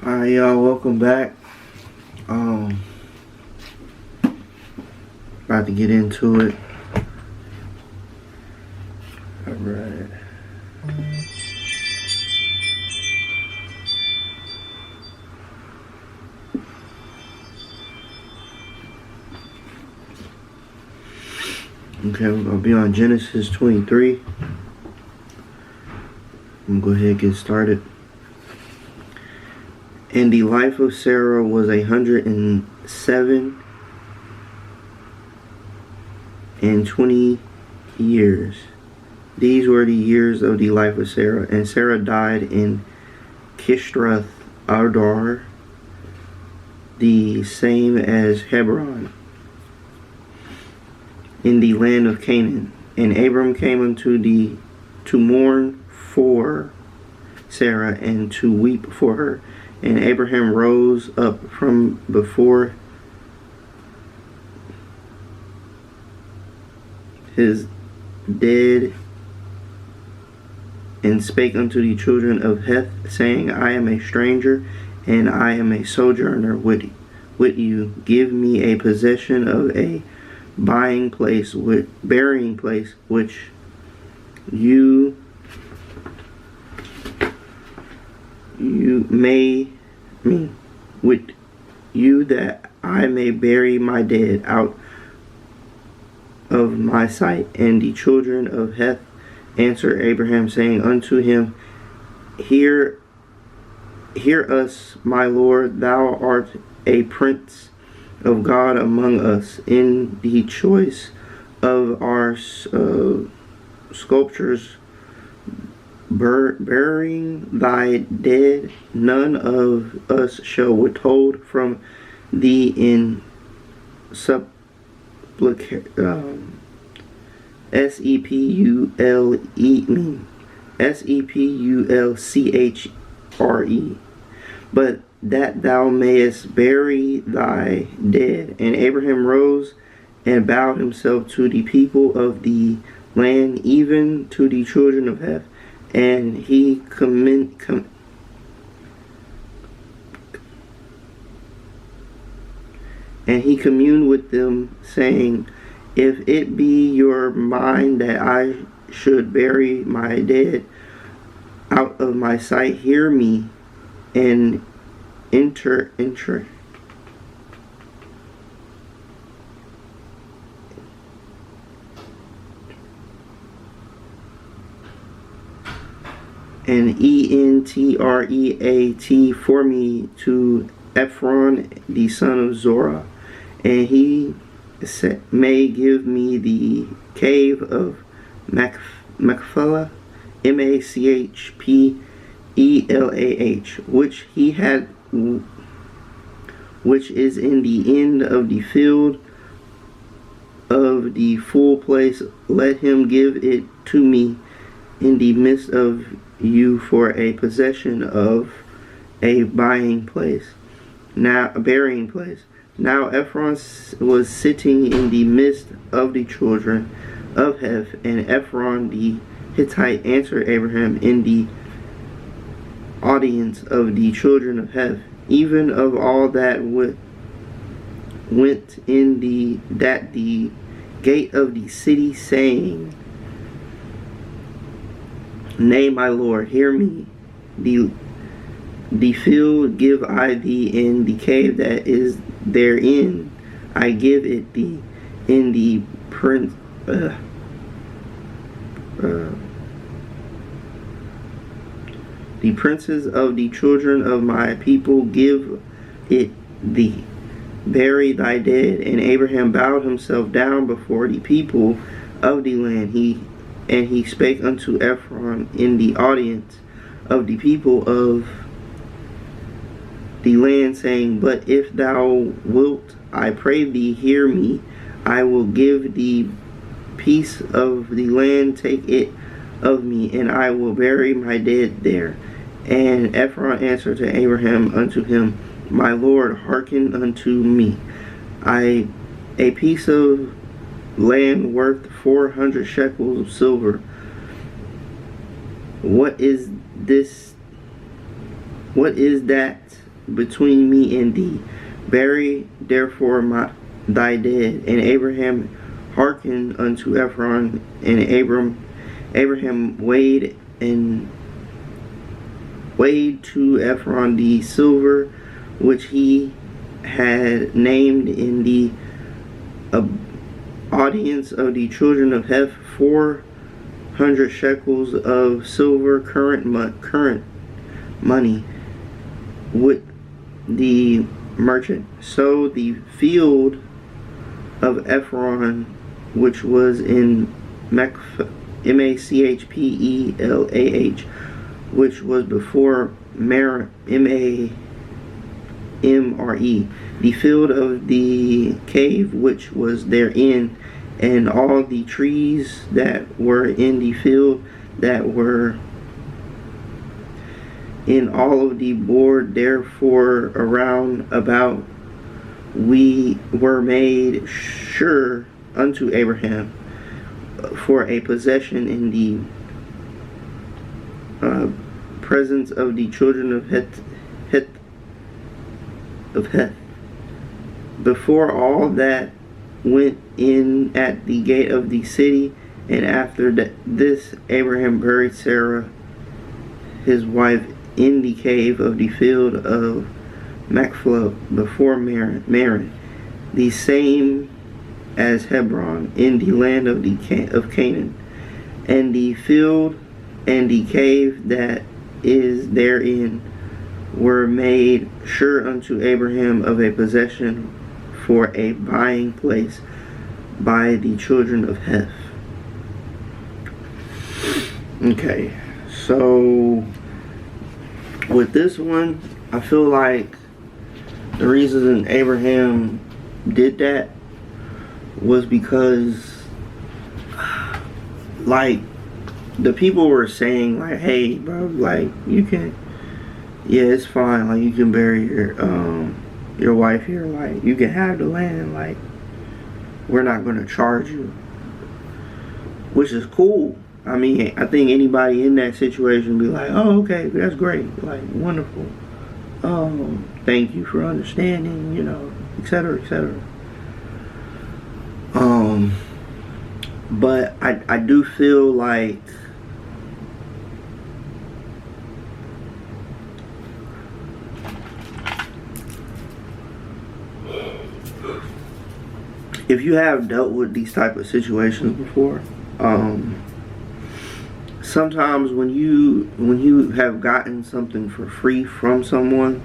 Alright, y'all, welcome back. About to get into it. Alright. Okay, we're gonna be on Genesis 23. I'm gonna go ahead and get started. And the life of Sarah was 107 and 20 years. These were the years of the life of Sarah. And Sarah died in Kishrath Adar, the same as Hebron, in the land of Canaan. And Abram came to mourn for Sarah and to weep for her. And Abraham rose up from before his dead and spake unto the children of Heth, saying, I am a stranger, and I am a sojourner with you. Give me a possession of a burying place, which you may with you, that I may bury my dead out of my sight. And the children of Heth answered Abraham, saying unto him, Hear us, my Lord, thou art a prince of God among us. In the choice of our sculptures, burying thy dead, none of us shall withhold from thee in sepulchre, but that thou mayest bury thy dead. And Abraham rose and bowed himself to the people of the land, even to the children of Heth. And he communed with them, saying, If it be your mind that I should bury my dead out of my sight, hear me and enter. And entreat for me to Ephron the son of Zorah, and he may give me the cave of Machpelah, Machpelah, which is in the end of the field of the full place. Let him give it to me in the midst of you for a possession of a burying place. Now Ephron was sitting in the midst of the children of Heth, and Ephron the Hittite answered Abraham in the audience of the children of Heth, even of all that went in the gate of the city, saying, Nay, my Lord, hear me. The field give I thee, in the cave that is therein I give it thee. In the princes of the children of my people give it thee. Bury thy dead. And Abraham bowed himself down before the people of the land. And he spake unto Ephron in the audience of the people of the land, saying, But if thou wilt, I pray thee, hear me. I will give thee piece of the land, take it of me, and I will bury my dead there. And Ephron answered to Abraham unto him, My Lord, hearken unto me. A piece of land worth 400 shekels of silver. What is this? What is that between me and thee. Bury therefore thy dead. And Abraham hearkened unto Ephron, and Abraham weighed to Ephron the silver which he had named in the audience of the children of Heth, 400 shekels of silver, current money, with the merchant. So the field of Ephron, which was in Machpelah, which was before Mamre, the field of the cave which was therein, and all the trees that were in the field that were in all of the board therefore around about, we were made sure unto Abraham for a possession in the presence of the children of Heth. Before all that went in at the gate of the city, and after this Abraham buried Sarah his wife in the cave of the field of Machpelah before Mamre, the same as Hebron, in the land of Canaan. And the field and the cave that is therein were made sure unto Abraham of a possession for a buying place by the children of Heth. Okay, so with this one, I feel like the reason Abraham did that was because, like, the people were saying, like, hey bro, like, you can, yeah, it's fine, like, you can bury your wife here, like, you can have the land, like, we're not gonna charge you, which is cool. I mean, I think anybody in that situation would be like, oh, okay, that's great, like, wonderful, thank you for understanding, you know, etc., etc. But I do feel like if you have dealt with these type of situations before, sometimes when you have gotten something for free from someone,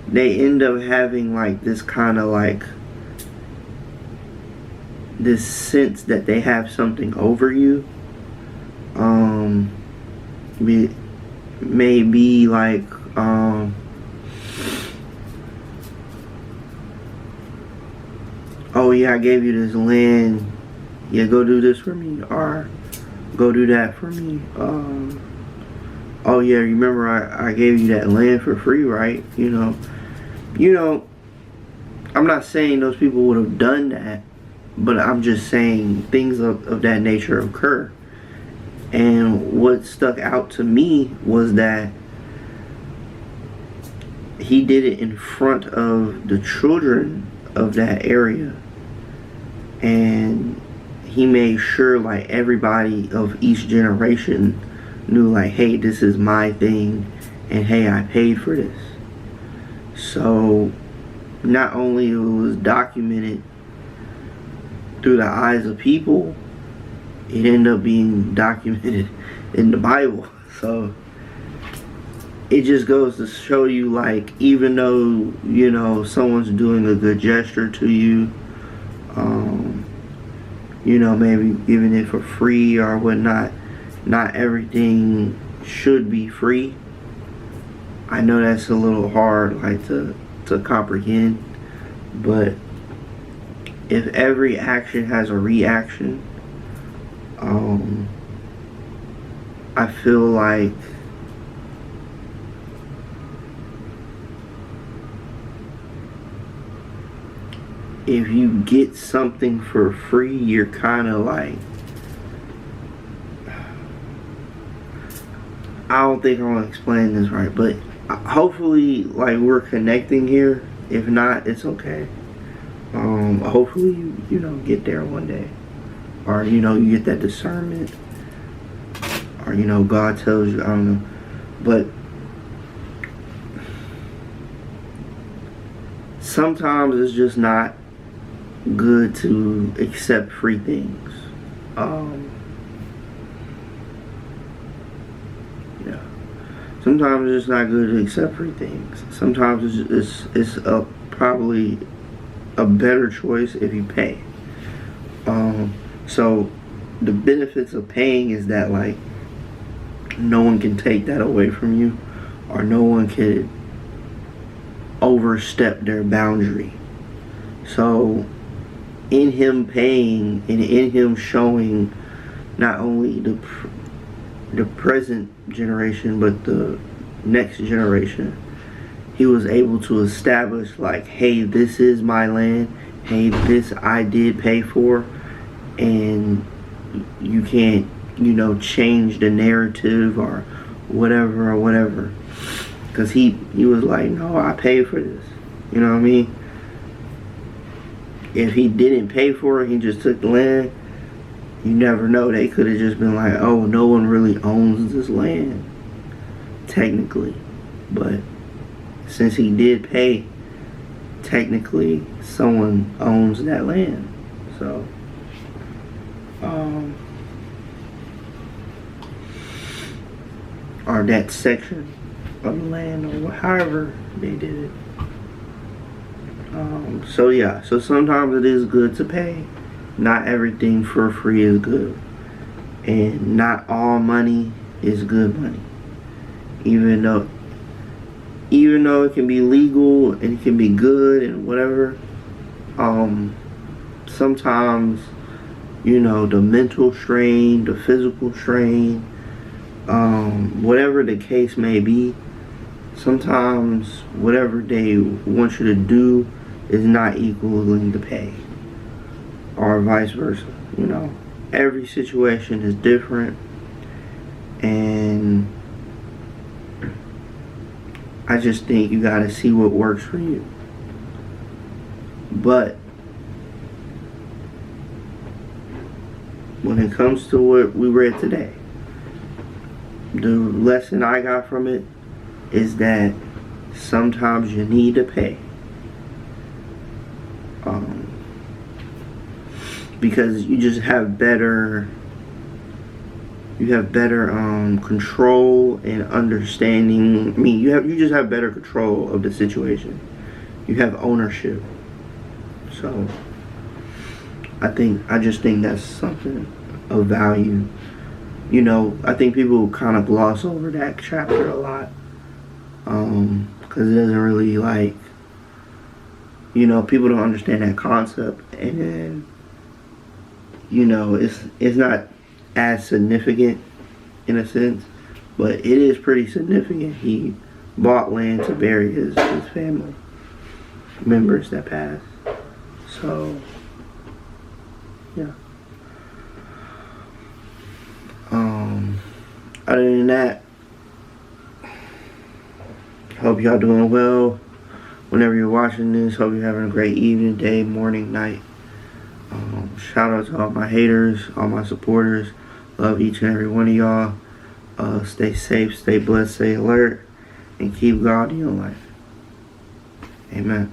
they end up having like this kind of like this sense that they have something over you. Maybe like oh yeah, I gave you this land, yeah, go do this for me, or go do that for me. Oh yeah, remember I gave you that land for free, right? You know, I'm not saying those people would have done that, but I'm just saying things of that nature occur. And what stuck out to me was that he did it in front of the children of that area, and he made sure like everybody of each generation knew, like, hey, this is my thing, and hey, I paid for this. So not only it was documented through the eyes of people, it ended up being documented in the Bible. So it just goes to show you, like, even though, you know, someone's doing a good gesture to you, you know, maybe giving it for free or whatnot, not everything should be free. I know that's a little hard, like, to comprehend, but if every action has a reaction, I feel like if you get something for free, you're kind of like, I don't think I'm gonna explain this right, but hopefully, like, we're connecting here. If not, it's okay. Hopefully you know, get there one day, or you know, you get that discernment, or you know, God tells you, I don't know, but sometimes it's just not good to accept free things. Yeah. Sometimes it's just not good to accept free things. Sometimes it's probably a better choice if you pay. So the benefits of paying is that, like, no one can take that away from you, or no one can overstep their boundary. So in him paying and in him showing not only the present generation but the next generation, he was able to establish, like, hey, this is my land, hey, this I did pay for, and you can't, you know, change the narrative or whatever, because he was like, no, I paid for this, you know what I mean? If he didn't pay for it, he just took the land, you never know, they could have just been like, oh, no one really owns this land technically, but since he did pay, technically someone owns that land. So or that section of the land, or however they did it. So yeah, so sometimes it is good to pay. Not everything for free is good, and not all money is good money, even though it can be legal and it can be good and whatever. Sometimes, you know, the mental strain, the physical strain, whatever the case may be, sometimes whatever they want you to do is not equaling the pay, or vice versa. You know, every situation is different, and I just think you gotta see what works for you. But when it comes to what we read today, the lesson I got from it is that sometimes you need to pay, because you just have better control and understanding. I mean, you just have better control of the situation. You have ownership. So I just think that's something of value. You know, I think people kind of gloss over that chapter a lot, because it doesn't really, like, you know, people don't understand that concept, and then, you know, it's not as significant in a sense, but it is pretty significant. He bought land to bury his family members that passed. So yeah. Other than that, hope y'all doing well. Whenever you're watching this, hope you're having a great evening, day, morning, night. Shout out to all my haters, all my supporters. Love each and every one of y'all. Stay safe, stay blessed, stay alert, and keep God in your life. Amen.